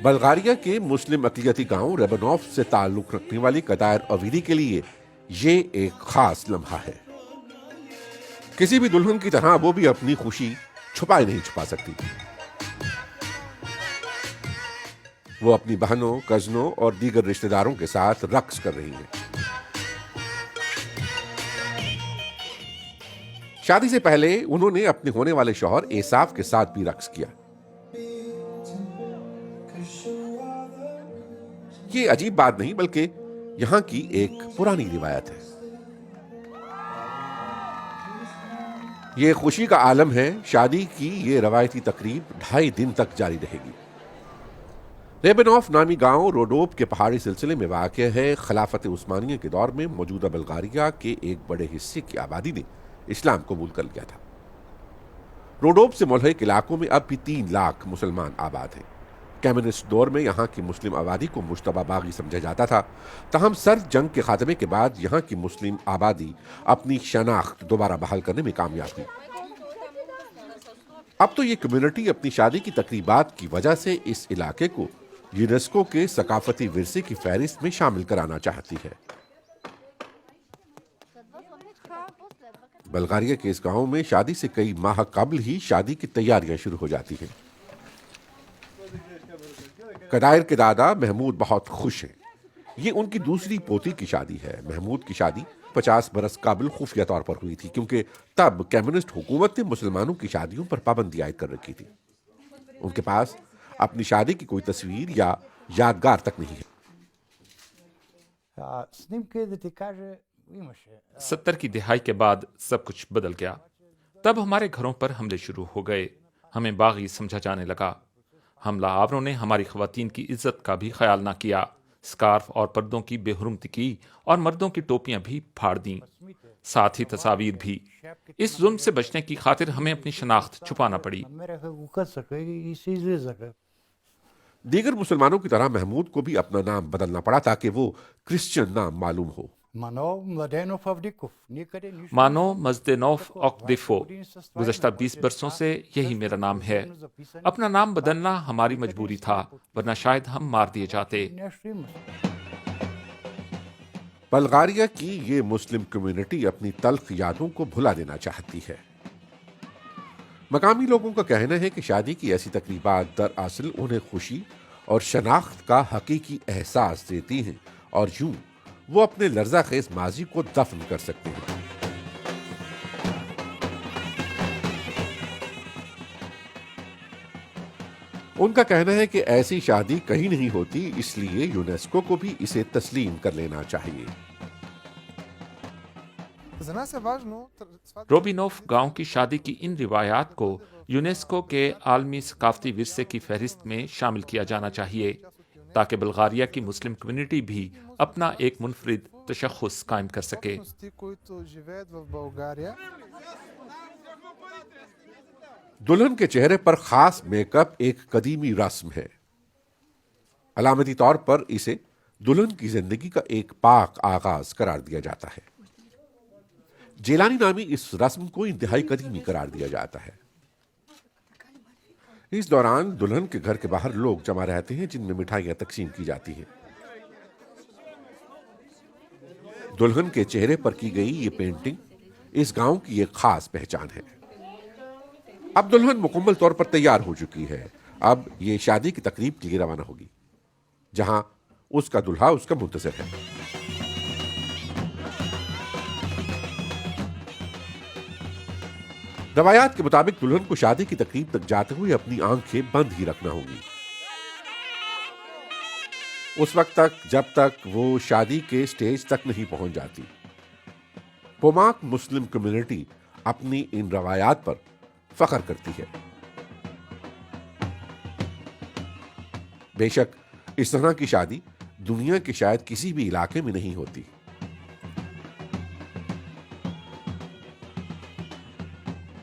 Bulgaria کے مسلم اقلیتی گاؤں ریبنوف سے تعلق رکھنے والی قدائر اویری کے لیے یہ ایک خاص لمحہ ہے۔ کسی بھی دلہن کی طرح وہ بھی اپنی خوشی چھپائے نہیں چھپا سکتی تھی۔ وہ اپنی بہنوں، کزنوں اور دیگر رشتہ داروں کے ساتھ رقص کر رہی ہیں۔ شادی سے پہلے انہوں نے اپنے ہونے والے شوہر ایساف کے ساتھ بھی رقص کیا۔ یہ عجیب بات نہیں بلکہ یہاں کی ایک پرانی روایت ہے۔ یہ خوشی کا عالم ہے۔ شادی کی یہ روایتی تقریب 2.5 دن تک جاری رہے گی۔ ریبنوف نامی گاؤں روڈوپ کے پہاڑی سلسلے میں واقع ہے۔ خلافت عثمانیہ کے دور میں موجودہ بلغاریہ کے ایک بڑے حصے کی آبادی نے اسلام قبول کر لیا تھا۔ روڈوپ سے ملحق علاقوں میں اب بھی 3 لاکھ مسلمان آباد ہیں۔ کمیونسٹ دور میں یہاں کی مسلم آبادی کو مشتبہ باغی سمجھا جاتا تھا، تاہم سرد جنگ کے خاتمے کے بعد یہاں کی مسلم آبادی اپنی شناخت دوبارہ بحال کرنے میں کامیاب ہوئی۔ اب تو یہ کمیونٹی اپنی شادی کی تقریبات کی وجہ سے اس علاقے کو یونیسکو کے ثقافتی ورثے کی فہرست میں شامل کرانا چاہتی ہے۔ بلغاریہ کے اس گاؤں میں شادی سے کئی ماہ قبل ہی شادی کی تیاریاں شروع ہو جاتی ہیں۔ قدائر کے دادا محمود بہت خوش ہیں۔ یہ ان کی دوسری پوتی کی شادی ہے۔ محمود کی شادی 50 برس قبل خفیہ طور پر ہوئی تھی، کیونکہ تب کمیونسٹ حکومت نے مسلمانوں کی شادیوں پر پابندی عائد کر رکھی تھی۔ ان کے پاس اپنی شادی کی کوئی تصویر یا یادگار تک نہیں ہے۔ 70 کی دہائی کے بعد سب کچھ بدل گیا۔ تب ہمارے گھروں پر حملے شروع ہو گئے۔ ہمیں باغی سمجھا جانے لگا۔ حملہ آوروں نے ہماری خواتین کی عزت کا بھی خیال نہ کیا۔ سکارف اور پردوں کی بے حرمتی کی اور مردوں کی ٹوپیاں بھی پھاڑ دیں، ساتھ ہی تصاویر بھی۔ اس ظلم سے بچنے کی خاطر ہمیں اپنی شناخت چھپانا پڑی۔ دیگر مسلمانوں کی طرح محمود کو بھی اپنا نام بدلنا پڑا تاکہ وہ کرسچن نام معلوم ہو۔ مانو مزدنوف اوکدیفو۔ گزشتہ 20 برسوں سے یہی میرا نام ہے۔ اپنا نام بدلنا ہماری مجبوری تھا، ورنہ شاید ہم مار دیے جاتے۔ بلغاریہ کی یہ مسلم کمیونٹی اپنی تلخ یادوں کو بھلا دینا چاہتی ہے۔ مقامی لوگوں کا کہنا ہے کہ شادی کی ایسی تقریبات دراصل انہیں خوشی اور شناخت کا حقیقی احساس دیتی ہیں، اور یوں وہ اپنے لرزہ خیز ماضی کو دفن کر سکتے ہیں۔ ان کا کہنا ہے کہ ایسی شادی کہیں نہیں ہوتی، اس لیے یونیسکو کو بھی اسے تسلیم کر لینا چاہیے۔ روبینوف گاؤں کی شادی کی ان روایات کو یونیسکو کے عالمی ثقافتی ورثے کی فہرست میں شامل کیا جانا چاہیے، تاکہ بلغاریہ کی مسلم کمیونٹی بھی اپنا ایک منفرد تشخص قائم کر سکے۔ دلہن کے چہرے پر خاص میک اپ ایک قدیمی رسم ہے۔ علامتی طور پر اسے دلہن کی زندگی کا ایک پاک آغاز قرار دیا جاتا ہے۔ جیلانی نامی اس رسم کو انتہائی قدیمی قرار دیا جاتا ہے۔ اس دوران دلہن کے گھر کے باہر لوگ جمع رہتے ہیں، جن میں مٹھائیاں تقسیم کی جاتی ہیں۔ دلہن کے چہرے پر کی گئی یہ پینٹنگ اس گاؤں کی ایک خاص پہچان ہے۔ اب دلہن مکمل طور پر تیار ہو چکی ہے۔ اب یہ شادی کی تقریب کے لیے روانہ ہوگی، جہاں اس کا دلہا اس کا منتظر ہے۔ روایات کے مطابق دلہن کو شادی کی تقریب تک جاتے ہوئے اپنی آنکھیں بند ہی رکھنا ہوگی، اس وقت تک جب تک وہ شادی کے سٹیج تک نہیں پہنچ جاتی۔ پوماک مسلم کمیونٹی اپنی ان روایات پر فخر کرتی ہے۔ بے شک اس طرح کی شادی دنیا کے شاید کسی بھی علاقے میں نہیں ہوتی۔